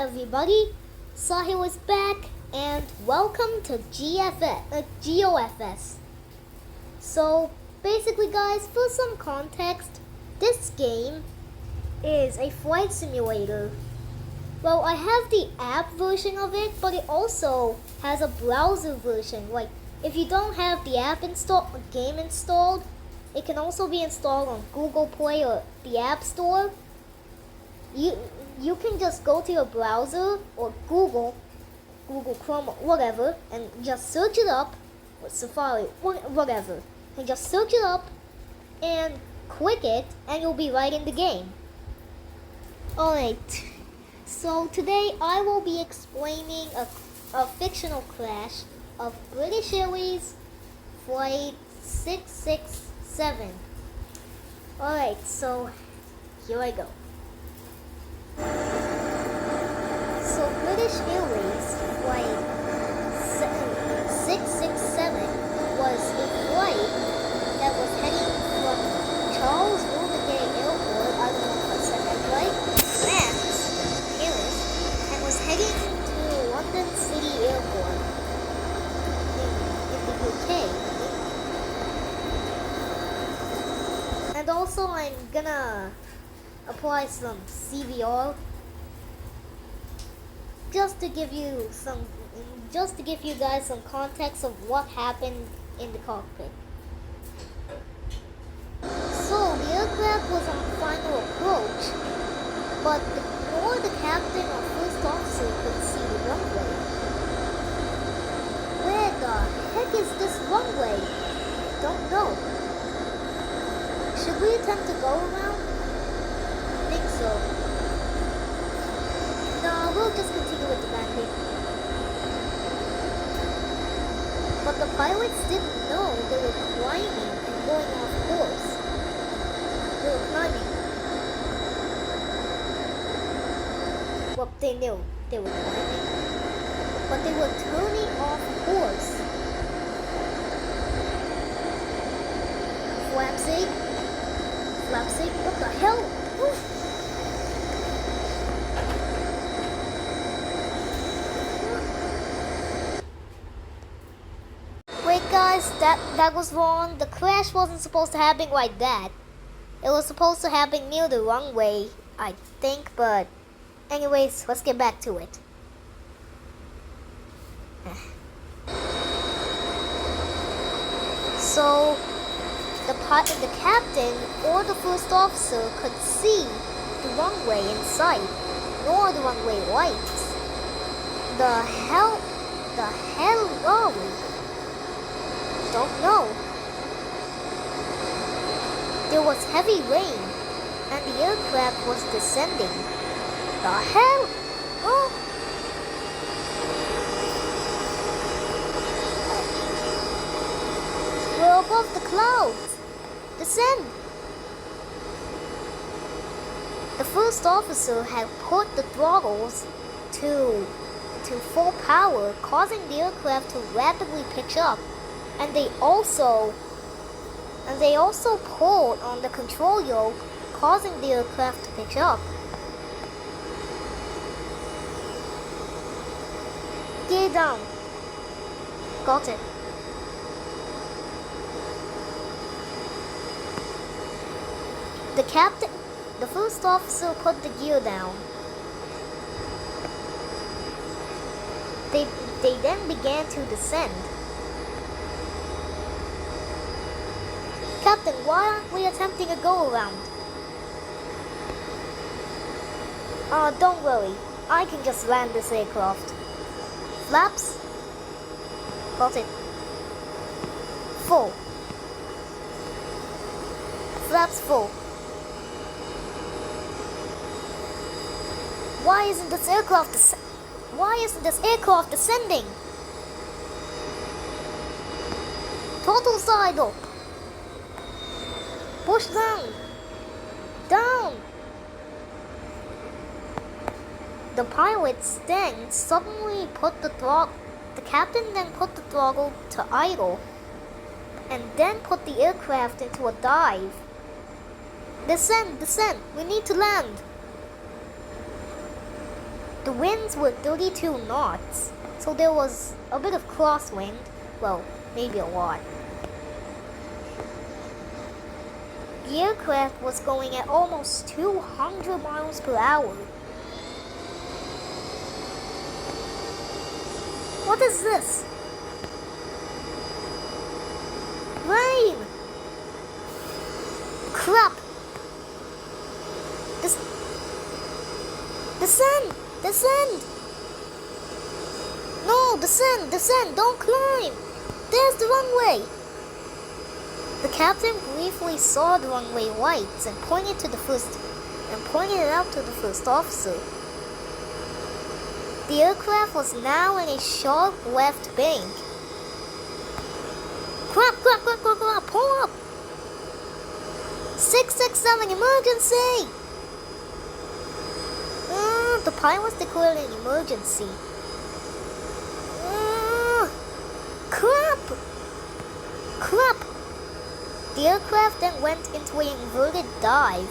everybody, Sahil is back and welcome to GeoFS. So basically guys, for some context, this game is a flight simulator. Well, I have the app version of it, but it also has a browser version. Like, if you don't have the game installed, it can also be installed on Google Play or the App Store. You can just go to your browser or Google Chrome, whatever, and just search it up with Safari, whatever, and just search it up and click it, and you'll be right in the game. Alright, so today I will be explaining a fictional crash of British Airways Flight 667. Alright, so here I go. So British Airways Flight 667 was a flight that was heading from Charles Willoughby Airport, I don't know if I said that right, France, Paris, and was heading to London City Airport in the UK. And also I'm gonna apply some CVR just to give you guys some context of what happened in the cockpit. So the aircraft was on final approach, but before the captain or first officer could see the runway. Where the heck is this runway? Don't know. Should we attempt to go around? I think so. No, we'll just continue with the landing. But the pilots didn't know they were climbing and going off course. They were climbing. Well, they knew they were climbing. But they were turning off course. Flapsig? What the hell? Oof. Wait guys, that was wrong. The crash wasn't supposed to happen like that. It was supposed to happen near the runway, I think, but anyways, let's get back to it. So the captain or the first officer could see the runway in sight, nor the runway lights. The hell are we? Don't know. There was heavy rain, and the aircraft was descending. The hell? Oh! We're above the clouds. Descend. The first officer had put the throttles to full power, causing the aircraft to rapidly pitch up. And they also pulled on the control yoke, causing the aircraft to pitch up. Gear down. Got it. The first officer put the gear down. They then began to descend. Captain, why aren't we attempting a go-around? Don't worry. I can just land this aircraft. Flaps? Got it. Full. Flaps full. Why isn't this aircraft descending? Total side up. Push down. Down. The pilots then suddenly the captain then put the throttle to idle and then put the aircraft into a dive. Descend, we need to land. the winds were 32 knots, so there was a bit of crosswind. Well, maybe a lot. The aircraft was going at almost 200 miles per hour. What is this? Rain! Crap! Descend! Descend! No, descend! Descend! Don't climb! There's the runway! The captain briefly saw the runway lights and pointed it out to the first officer. The aircraft was now in a sharp left bank. Crap, crap, crap, crap, crap, pull up! 667, emergency! The pilots declared an emergency. Crap! Crap! The aircraft then went into an inverted dive.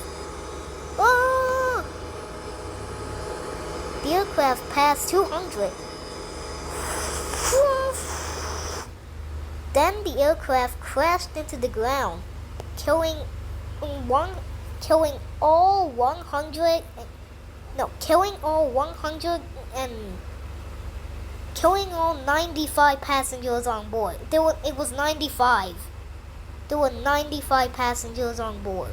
The aircraft passed 200. Then the aircraft crashed into the ground, killing all 95 passengers on board. It was 95. There were 95 passengers on board.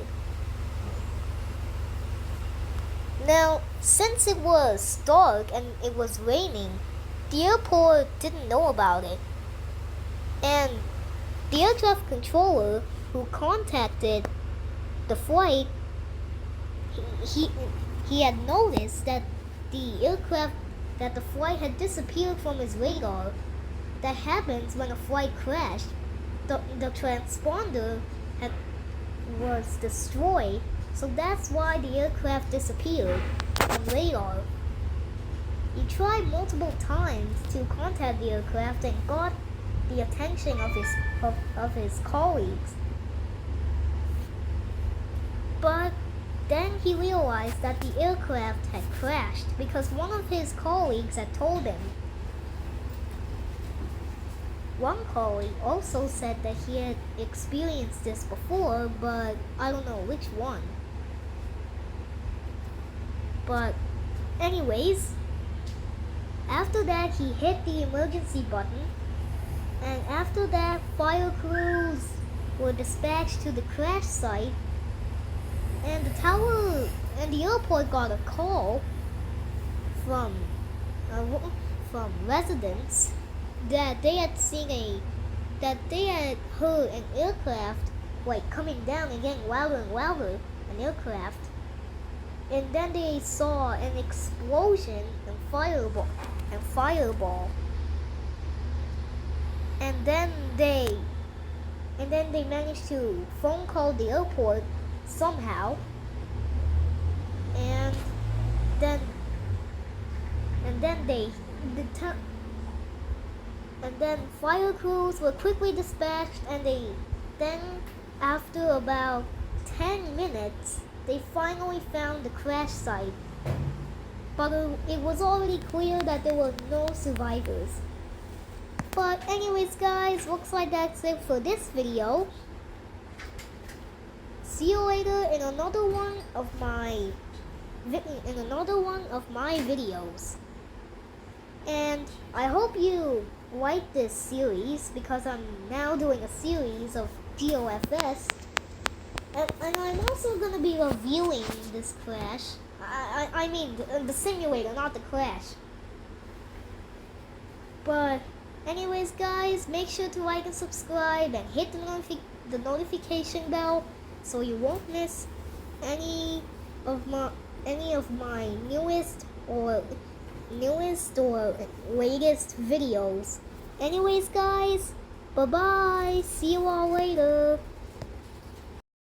Now, since it was dark and it was raining, the airport didn't know about it. And the air traffic controller who contacted the flight, he had noticed that the flight had disappeared from his radar. That happens when a flight crashed. The transponder was destroyed, so that's why the aircraft disappeared from radar. He tried multiple times to contact the aircraft and got the attention of his colleagues. But then he realized that the aircraft had crashed because one of his colleagues had told him. One colleague also said that he had experienced this before, but I don't know which one. But anyways, after that he hit the emergency button, and after that fire crews were dispatched to the crash site, and the airport got a call from residents that they had heard an aircraft coming down and getting louder and louder, an aircraft, and then they saw an explosion and fireball, and then they managed to phone call the airport somehow, and then fire crews were quickly dispatched, and then after about 10 minutes they finally found the crash site, but it was already clear that there were no survivors. But anyways guys, looks like that's it for this video. See you later in another one of my videos. And I hope you like this series, because I'm now doing a series of GeoFS. And I'm also going to be reviewing this crash. I mean the simulator, not the crash. But anyways guys, make sure to like and subscribe and hit the notification bell so you won't miss any of my newest or latest videos. Anyways guys, bye bye, see you all later.